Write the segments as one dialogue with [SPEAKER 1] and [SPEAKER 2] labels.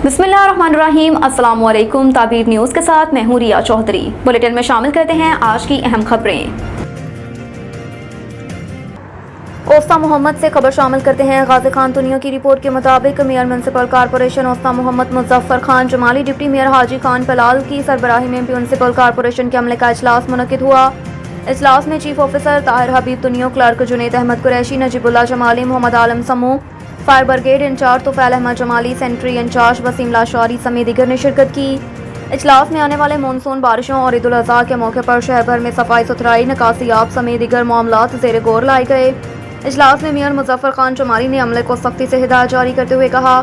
[SPEAKER 1] बिस्मिल्लाहिर्रहमानिर्रहीम, अस्सलाम वालेकुम। ताबीर न्यूज़ के साथ मैं हूँ रिया चौधरी। बुलेटिन में शामिल करते हैं आज की अहम खबरें। ओस्ता मोहम्मद से खबर शामिल करते हैं। गाजी खान दुनिया की रिपोर्ट के मुताबिक मेयर म्यूनसिपल कॉरपोरेशन ओस्ता मोहम्मद मुजफ्फर खान जमाली डिप्टी मेयर हाजी खान पलाल की सरबराही में म्यूनसिपल कॉरपोरेशन के अमले का इजलास मुनक्किद हुआ। इजलास में चीफ ऑफिसर ताहिर हबीब दुनिया, क्लर्क जुनैद अहमद कुरैशी, नजीबुल्लाह जमाली, मोहम्मद आलम समूह, fire brigade incharge Tufail Ahmed Jamali, sentry incharge Waseem Lashori समेत दीगर ने शिरकत की। इजलास में आने वाले मानसून बारिशों और ईद उल अज़हा के मौके पर शहर भर में सफाई सुथराई, निकासियाब समेत दीगर मामलात ज़ेर गौर लाए गए। इजलास में मेयर मुजफ्फर खान जमाली ने अमले को सख्ती से हिदायत जारी करते हुए कहा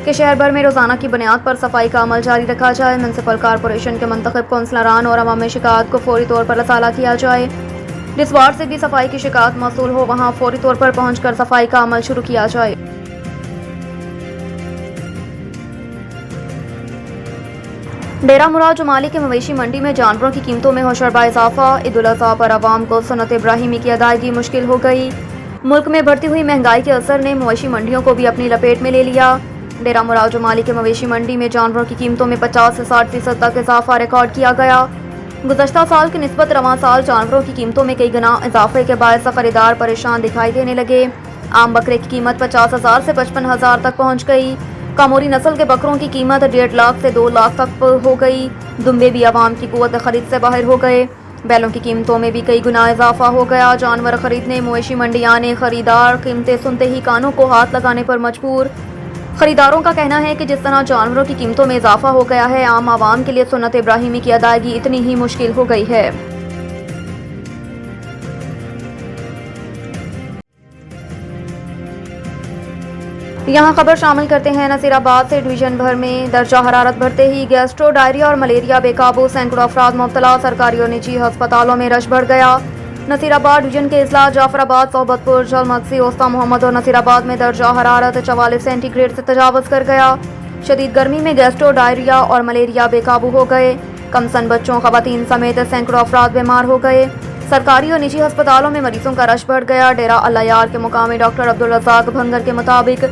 [SPEAKER 1] कि शहर भर में रोजाना की बुनियाद पर सफाई का अमल जारी रखा जाए। म्यूनसिपल कॉरपोरेशन के मुंतखब कौंसलरान और अवाम शिकायत को फौरी तौर पर रसाला किया जाए। जिस वार्ड से भी सफाई की शिकायत मौसूल हो वहाँ फौरी तौर पर पहुँच कर सफाई का अमल शुरू किया जाए। डेरा मुराद जमाली के मवेशी मंडी में जानवरों की कीमतों में होशरबा इजाफा। ईद उल अज़हा पर आवाम को सुन्नत इब्राहिमी की अदायगी मुश्किल हो गई। मुल्क में बढ़ती हुई महंगाई के असर ने मवेशी मंडियों को भी अपनी लपेट में ले लिया। डेरा मुराद जमाली के मवेशी मंडी में जानवरों की कीमतों में 50 से 60% तक इजाफा रिकॉर्ड किया गया। गुज़श्ता साल की निस्बत रवां साल जानवरों की कीमतों में कई गुना इजाफे के बायस खरीदार परेशान दिखाई देने लगे। आम बकरे की कीमत 50,000 से 55,000 तक पहुँच गई। कामोरी नस्ल के बकरों की कीमत 1.5 लाख से 2 लाख तक हो गई। दुम्बे भी आवाम की कुव्वत खरीद से बाहर हो गए। बैलों की कीमतों में भी कई गुना इजाफा हो गया। जानवर खरीदने मवेशी मंडी आने खरीदार कीमतें सुनते ही कानों को हाथ लगाने पर मजबूर। खरीदारों का कहना है कि जिस तरह जानवरों की कीमतों में इजाफा हो गया है, आम आवाम के लिए सुन्नत इब्राहिमी की अदायगी इतनी ही मुश्किल हो गई है। यहाँ खबर शामिल करते हैं नसीराबाद से। डिवीजन भर में दर्जा हरारत बढ़ते ही गैस्ट्रो, डायरिया और मलेरिया बेकाबू, सैकड़ों अफराद मुब्तला। सरकारी और निजी अस्पतालों में रश बढ़ गया। नसीराबाद डिवीजन के अजला जाफराबाद, सोबतपुर, जलमगसी, ओस्ता मोहम्मद और नसीराबाद में दर्जा हरारत 44 सेंटीग्रेड से तजावज़ कर गया। शदीद गर्मी में गैस्ट्रो, डायरिया और मलेरिया बेकाबू हो गए। कमसन बच्चों, खवातीन समेत सैकड़ों अफराद बीमार हो गए। सरकारी और निजी अस्पतालों में मरीजों का रश बढ़ गया। डेरा अल्लाह यार के मुकामी डॉक्टर अब्दुल रज़ाक भंगर के मुताबिक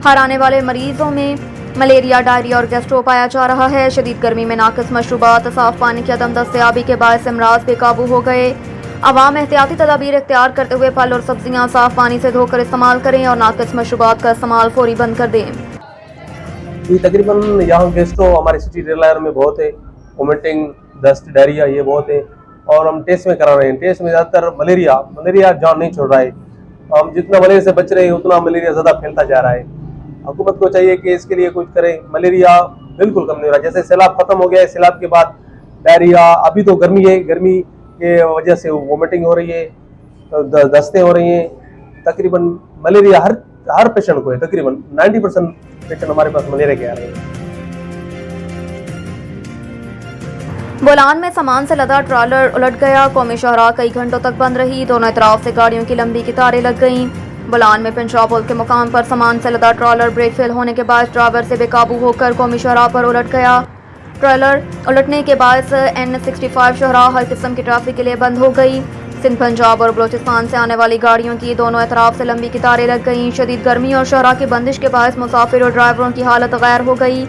[SPEAKER 1] हर आने वाले मरीजों में मलेरिया, डायरिया और गैस्ट्रो पाया जा रहा है। शदीद गर्मी में नाकिस मशरूबात, साफ पानी की अदम दस्तयाबी के बायस अमराज बेकाबू हो गए। अवाम एहतियाती तदाबीर इख्तियार करते हुए फल और सब्जियां साफ पानी से धोकर इस्तेमाल करें और नाकिस मशरूबात का इस्तेमाल फौरी बंद कर दें।
[SPEAKER 2] तकरीबन यहाँ गैस्ट्रो हमारे सिटी रेलर में बहुत है, वोमिटिंग, दस्त, डायरिया ये बहुत है और हम टेस्ट में करा रहे हैं। टेस्ट में ज़्यादातर मलेरिया जान नहीं छोड़ रहा है। हम जितना मलेरिया से बच रहे हैं उतना मलेरिया ज़्यादा फैलता जा रहा है। हुकूमत को चाहिए कि इसके लिए कुछ करें। मलेरिया बिल्कुल कम नहीं हो रहा। जैसे सैलाब खत्म हो गया है, सैलाब के बाद डायरिया, अभी तो गर्मी है, गर्मी के वजह से वोमिटिंग हो रही है, दस्तें हो रही हैं। तकरीबन मलेरिया हर पेशेंट को है। तकरीबन 90% पेशेंट हमारे पास मलेरिया के आ रहे हैं।
[SPEAKER 1] बोलान में सामान से लदा ट्रॉलर उलट गया। कौमी शाहराह कई घंटों तक बंद रही। दोनों तरफ से गाड़ियों की लंबी कतारें लग गईं। बोलान में पंजाब पुल के मुकाम पर सामान से लदा ट्रॉलर ब्रेक फेल होने के बाद ड्राइवर से बेकाबू होकर कौमी शाहराह पर उलट गया। ट्रॉलर उलटने के बाद N65 शाहराह हर किस्म की ट्रैफिक के लिए बंद हो गई। सिंध, पंजाब और बलोचिस्तान से आने वाली गाड़ियों की दोनों अतराफ से लंबी कतारें लग गईं। शदीद गर्मी और शाहराह की बंदिश के बाद मुसाफिर और ड्राइवरों की हालत गैर हो गई।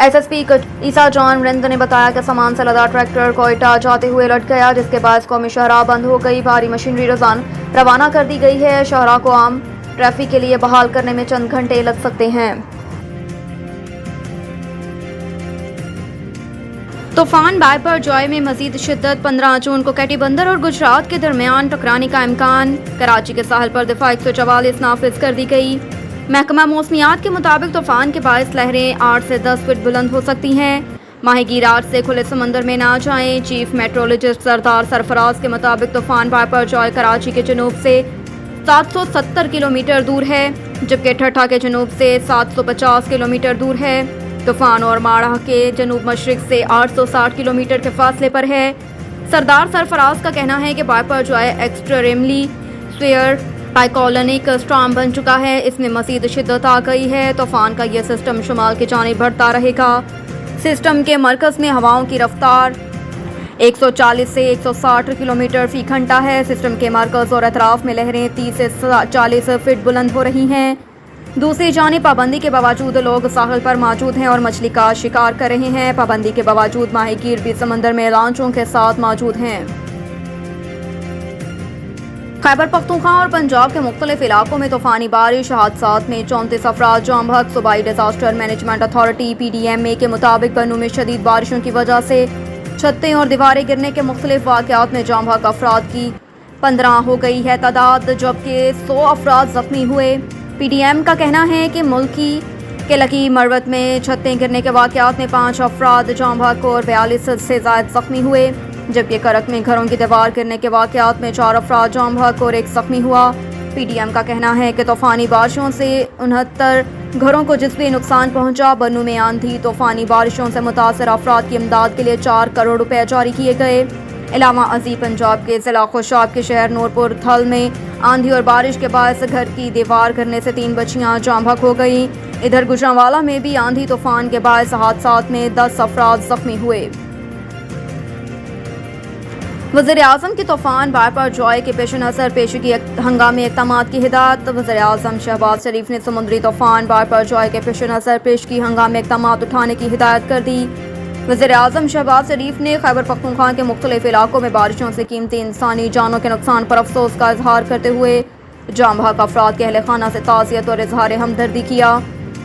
[SPEAKER 1] SSP ईसा जान रिंद ने बताया कि सामान से लदा ट्रैक्टर कोयटा जाते हुए लट गया, जिसके बाद कौमी शाहराह बंद हो गई। भारी मशीनरी रवाना कर दी गई है। शाहराह को आम ट्रैफिक के लिए बहाल करने में चंद घंटे लग सकते हैं। तूफान बायपर जॉय में मजीद शिद्दत। 15 जून को कैटी बंदर और गुजरात के दरमियान टकराने का इम्कान। कराची के साहल पर दफा 144 नाफिज कर दी गई। महकमा मौसमियात के मुताबिक तूफान के बायस लहरें 8 से 10 फीट बुलंद हो सकती हैं। माहीगीर आज से खुले समंदर में ना जाएं। चीफ मेट्रोलॉजिस्ट सरदार सरफराज के मुताबिक तूफान बायपर जॉय कराची के जनूब से 770 किलोमीटर दूर है, जबकि ठट्ठा के जनूब से 750 किलोमीटर दूर है। तूफान और माड़ा के जनूब मशरिक से 860 किलोमीटर के फासले पर है। सरदार सरफराज का कहना है कि Biparjoy extremely severe cyclonic storm बन चुका है। इसमें मजीद शिद्दत आ गई है। तूफान का यह सिस्टम शुमाल की जानिब बढ़ता रहेगा। सिस्टम के मरकज़ में हवाओं की रफ्तार 140 से 160 किलोमीटर फी घंटा है। सिस्टम के मरकज़ और अतराफ में लहरें 30 से 40 फीट बुलंद हो रही हैं। दूसरी जानिब पाबंदी के बावजूद लोग साहिल पर मौजूद हैं और मछली का शिकार कर रहे हैं। पाबंदी के बावजूद माहीगीर भी समंदर में लांचों के साथ मौजूद हैं। खैबर पख्तूनख्वा और पंजाब के मुख्तलिफ इलाकों में तूफानी बारिश हादसात में 34 अफराद जाँ बहक। सूबाई डिजास्टर मैनेजमेंट अथॉरिटी PDMA के मुताबिक बन्नू में शदीद बारिशों की वजह से छतें और दीवारें गिरने के मुख्तलिफ वाक़यात में जाँ बहक अफराद की 15 हो गई है तादाद, जबकि 100 अफराद जख्मी हुए। PDM का कहना है कि मुल्की के लकी मरवत में छतें गिरने के वाक़यात में 5 अफराद जाँ बहक और 42 से ज़ायद जख्मी हुए, जबकि करक में घरों की दीवार गिरने के वाक़यात में 4 अफराद जाँ बहक और 1 जख्मी हुआ। PDM का कहना है कि तूफ़ानी बारिशों से 69 घरों को जिसमें नुकसान पहुंचा। बन्नू में आंधी तूफ़ानी बारिशों से मुतासर अफराद की इमदाद के लिए 4 करोड़ रुपए जारी किए गए। इलामा अजीब पंजाब के ज़िला खुशाब के शहर नूरपुर थल में आंधी और बारिश के बायस घर की दीवार गिरने से 3 बच्चियां जाँ बहक हो गई। इधर गुजरांवाला में भी आंधी तूफान के बायस हादसात में 10 अफराद जख्मी हुए। वज़ीर-ए-आज़म की तूफान बार जॉय के पेश नज़र पेशी की हंगामी इक़दामात की हिदायत। वज़ीर-ए-आज़म शहबाज शरीफ ने समुद्री तूफान बार जॉय के पेश नज़र पेश की हंगामी इक़दामात उठाने की हिदायत कर दी। वज़ीर-ए-आज़म शहबाज शरीफ ने खैबर पख्तूनख्वा के मुख्तलिफ इलाकों में बारिशों से कीमती इंसानी जानों के नुकसान पर अफसोस का इजहार करते हुए जाँ बहक अफराद के अहल खाना से ताज़ियत और इजहार हमदर्दी किया।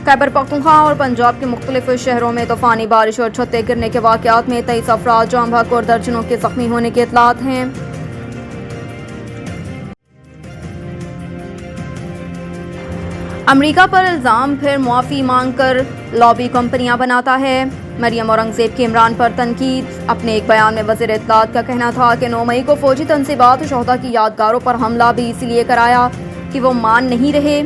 [SPEAKER 1] खैबर पख्तूनख्वा और पंजाब के मुख्तलिफ शहरों में तूफ़ानी बारिश और छतें गिरने के वाक़यात में 23 अफराद जाँ बहक और दर्जनों के जख्मी होने की इतलात हैं। अमरीका पर इल्ज़ाम फिर मुआफ़ी मांग कर लॉबी कंपनियां बनाता है। मरियम औरंगज़ेब के इमरान पर तनकीद। अपने एक बयान में वज़ीर इत्तलात का कहना था कि 9 मई को फ़ौजी तनसीबात शोहदा की यादगारों पर हमला भी इसलिए कराया कि वो मान नहीं रहे।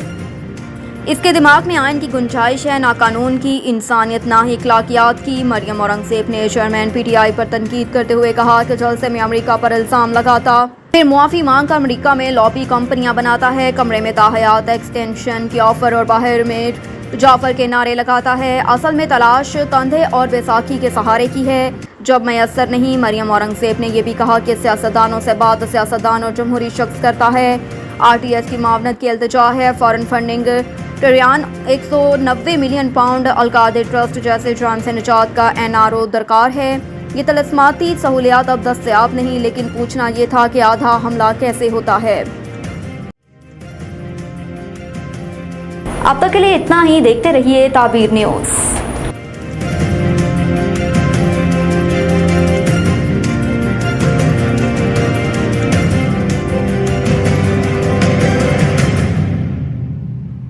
[SPEAKER 1] इसके दिमाग में आयन की गुंजाइश है, ना कानून की, इंसानियत ना ही अखलाकियात की। मरियम औरंगज़ेब ने चेयरमैन PTI पर तनकीद करते हुए कहा कि जलसे में अमरीका पर इल्ज़ाम लगाता फिर मुआफ़ी मांग कर अमरीका में लॉबी कंपनियां बनाता है। कमरे में ताहयात एक्सटेंशन की ऑफर और बाहर में जाफर के नारे लगाता है। असल में तलाश कंधे और बैसाखी के सहारे की है, जब मैसर नहीं। मरियम औरंगज़ेब ने यह भी कहा कि सियासतदानों से बात सियासतदान और जमहूरी शख्स करता है। RTS की मावनत की इल्तिजा है। फॉरेन फंडिंग टरियान 190 मिलियन पाउंड अलकादे ट्रस्ट जैसे जुर्म से निजात का NRO दरकार है। ये तलस्माती सहूलियात अब दस्तयाब नहीं, लेकिन पूछना ये था कि आधा हमला कैसे होता है। अब तक के लिए इतना ही। देखते रहिए ताबीर न्यूज़।